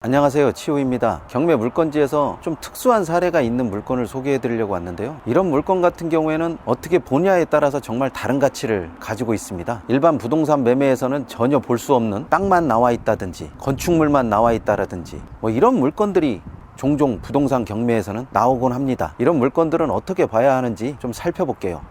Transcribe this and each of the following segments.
안녕하세요, 치우입니다. 경매 물건지에서 좀 특수한 사례가 있는 물건을 소개해 드리려고 왔는데요, 이런 물건 같은 경우에는 어떻게 보냐에 따라서 정말 다른 가치를 가지고 있습니다. 일반 부동산 매매에서는 전혀 볼 수 없는 땅만 나와 있다든지 건축물만 나와 있다라든지 이런 물건들이 종종 부동산 경매에서는 나오곤 합니다. 이런 물건들은 어떻게 봐야 하는지 좀 살펴볼게요.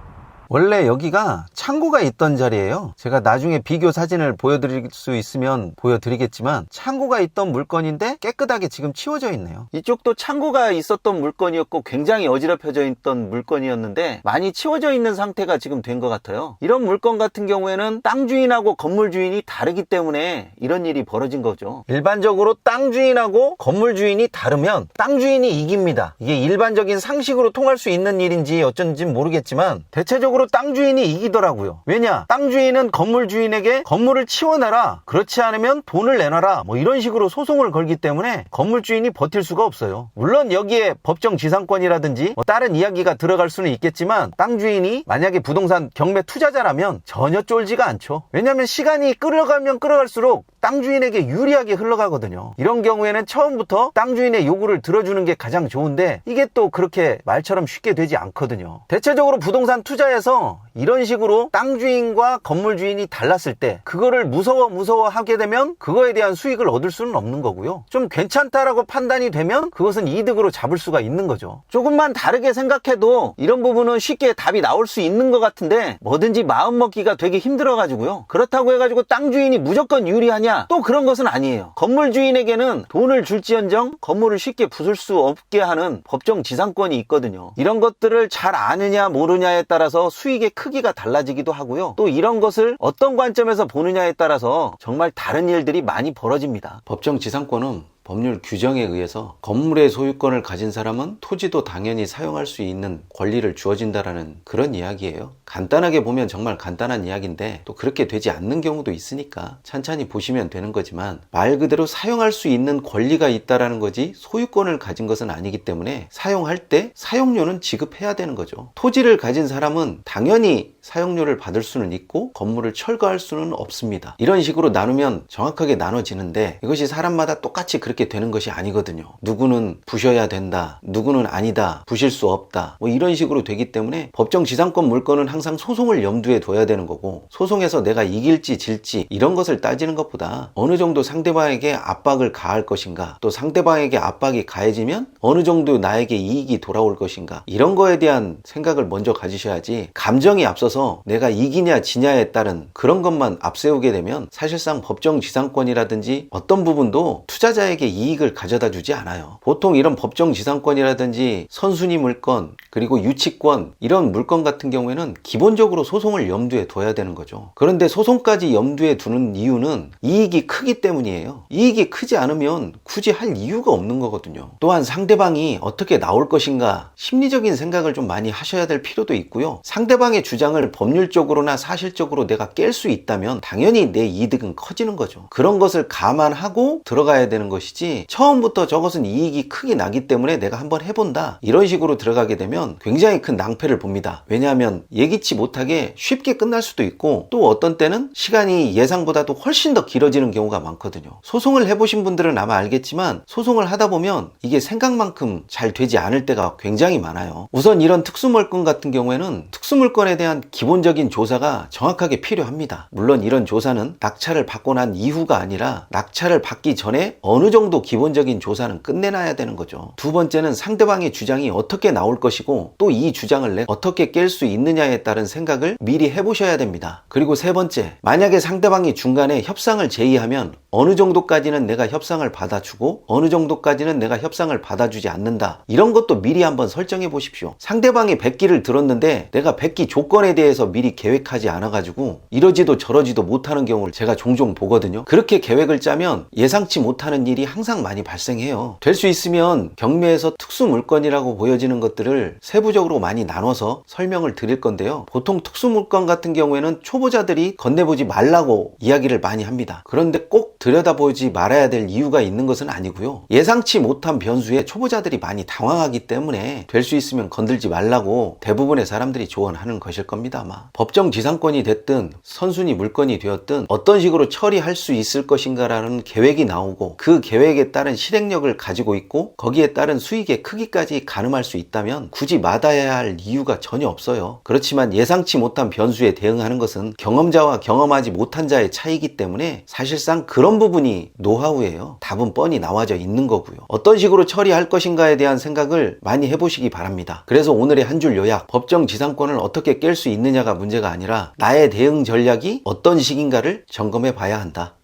원래 여기가 창고가 있던 자리예요. 제가 나중에 비교 사진을 보여드릴 수 있으면 보여드리겠지만 창고가 있던 물건인데 깨끗하게 지금 치워져 있네요. 이쪽도 창고가 있었던 물건이었고 굉장히 어지럽혀져 있던 물건이었는데 많이 치워져 있는 상태가 지금 된 것 같아요. 이런 물건 같은 경우에는 땅 주인하고 건물 주인이 다르기 때문에 이런 일이 벌어진 거죠. 일반적으로 땅 주인하고 건물 주인이 다르면 땅 주인이 이깁니다. 이게 일반적인 상식으로 통할 수 있는 일인지 어쩐지 모르겠지만 대체적으로 땅 주인이 이기더라고요. 왜냐? 땅 주인은 건물 주인에게 건물을 치워내라, 그렇지 않으면 돈을 내놔라, 이런 식으로 소송을 걸기 때문에 건물 주인이 버틸 수가 없어요. 물론 여기에 법정 지상권이라든지 다른 이야기가 들어갈 수는 있겠지만 땅 주인이 만약에 부동산 경매 투자자라면 전혀 쫄지가 않죠. 왜냐하면 시간이 끌어가면 끌어갈수록 땅 주인에게 유리하게 흘러가거든요. 이런 경우에는 처음부터 땅 주인의 요구를 들어주는 게 가장 좋은데 이게 또 그렇게 말처럼 쉽게 되지 않거든요. 대체적으로 부동산 투자에서 이런 식으로 땅 주인과 건물 주인이 달랐을 때 그거를 무서워하게 되면 그거에 대한 수익을 얻을 수는 없는 거고요. 좀 괜찮다라고 판단이 되면 그것은 이득으로 잡을 수가 있는 거죠. 조금만 다르게 생각해도 이런 부분은 쉽게 답이 나올 수 있는 것 같은데 뭐든지 마음먹기가 되게 힘들어가지고요. 그렇다고 해가지고 땅 주인이 무조건 유리하냐? 또 그런 것은 아니에요. 건물 주인에게는 돈을 줄지언정 건물을 쉽게 부술 수 없게 하는 법정 지상권이 있거든요. 이런 것들을 잘 아느냐 모르냐에 따라서 수익의 크기가 달라지기도 하고요. 또 이런 것을 어떤 관점에서 보느냐에 따라서 정말 다른 일들이 많이 벌어집니다. 법정 지상권은 법률 규정에 의해서 건물의 소유권을 가진 사람은 토지도 당연히 사용할 수 있는 권리를 주어진다라는 그런 이야기예요. 간단하게 보면 정말 간단한 이야기인데 또 그렇게 되지 않는 경우도 있으니까 찬찬히 보시면 되는 거지만 말 그대로 사용할 수 있는 권리가 있다라는 거지 소유권을 가진 것은 아니기 때문에 사용할 때 사용료는 지급해야 되는 거죠. 토지를 가진 사람은 당연히 사용료를 받을 수는 있고 건물을 철거할 수는 없습니다. 이런 식으로 나누면 정확하게 나눠지는데 이것이 사람마다 똑같이 그렇게 되는 것이 아니거든요. 누구는 부셔야 된다, 누구는 아니다, 부실 수 없다, 이런 식으로 되기 때문에 법정 지상권 물건은 항상 소송을 염두에 둬야 되는 거고, 소송에서 내가 이길지 질지 이런 것을 따지는 것보다 어느 정도 상대방에게 압박을 가할 것인가, 또 상대방에게 압박이 가해지면 어느 정도 나에게 이익이 돌아올 것인가, 이런 거에 대한 생각을 먼저 가지셔야지 감정이 앞서서 내가 이기냐 지냐에 따른 그런 것만 앞세우게 되면 사실상 법정 지상권이라든지 어떤 부분도 투자자에게 이익을 가져다 주지 않아요. 보통 이런 법정 지상권이라든지 선순위 물건, 그리고 유치권, 이런 물건 같은 경우에는 기본적으로 소송을 염두에 둬야 되는 거죠. 그런데 소송까지 염두에 두는 이유는 이익이 크기 때문이에요. 이익이 크지 않으면 굳이 할 이유가 없는 거거든요. 또한 상대방이 어떻게 나올 것인가 심리적인 생각을 좀 많이 하셔야 될 필요도 있고요. 상대방의 주장을 법률적으로나 사실적으로 내가 깰 수 있다면 당연히 내 이득은 커지는 거죠. 그런 것을 감안하고 들어가야 되는 것이지, 처음부터 저것은 이익이 크게 나기 때문에 내가 한번 해본다, 이런 식으로 들어가게 되면 굉장히 큰 낭패를 봅니다. 왜냐하면 예기치 못하게 쉽게 끝날 수도 있고, 또 어떤 때는 시간이 예상보다도 훨씬 더 길어지는 경우가 많거든요. 소송을 해보신 분들은 아마 알겠지만 소송을 하다 보면 이게 생각만큼 잘 되지 않을 때가 굉장히 많아요. 우선 이런 특수물건 같은 경우에는 특수물건에 대한 기본적인 조사가 정확하게 필요합니다. 물론 이런 조사는 낙찰을 받고 난 이후가 아니라 낙찰을 받기 전에 어느 정도 기본적인 조사는 끝내놔야 되는 거죠. 두 번째는 상대방의 주장이 어떻게 나올 것이고 또 이 주장을 내가 어떻게 깰 수 있느냐에 따른 생각을 미리 해보셔야 됩니다. 그리고 세 번째, 만약에 상대방이 중간에 협상을 제의하면 어느 정도까지는 내가 협상을 받아주고 어느 정도까지는 내가 협상을 받아주지 않는다, 이런 것도 미리 한번 설정해 보십시오. 상대방의 백기를 들었는데 내가 백기 조건에 대해서 미리 계획하지 않아가지고 이러지도 저러지도 못하는 경우를 제가 종종 보거든요. 그렇게 계획을 짜면 예상치 못하는 일이 항상 많이 발생해요. 될 수 있으면 경매에서 특수물건이라고 보여지는 것들을 세부적으로 많이 나눠서 설명을 드릴 건데요. 보통 특수물건 같은 경우에는 초보자들이 건네보지 말라고 이야기를 많이 합니다. 그런데 꼭 들여다보지 말아야 될 이유가 있는 것은 아니고요. 예상치 못한 변수에 초보자들이 많이 당황하기 때문에 될 수 있으면 건들지 말라고 대부분의 사람들이 조언하는 것일 겁니다. 아마 법정 지상권이 됐든 선순위 물건이 되었든 어떤 식으로 처리할 수 있을 것인가라는 계획이 나오고 그 계획 계획에 따른 실행력을 가지고 있고 거기에 따른 수익의 크기까지 가늠할 수 있다면 굳이 마다해야 할 이유가 전혀 없어요. 그렇지만 예상치 못한 변수에 대응하는 것은 경험자와 경험하지 못한 자의 차이기 때문에 사실상 그런 부분이 노하우예요. 답은 뻔히 나와져 있는 거고요. 어떤 식으로 처리할 것인가에 대한 생각을 많이 해보시기 바랍니다. 그래서 오늘의 한 줄 요약, 법정 지상권을 어떻게 깰 수 있느냐가 문제가 아니라 나의 대응 전략이 어떤 식인가를 점검해 봐야 한다.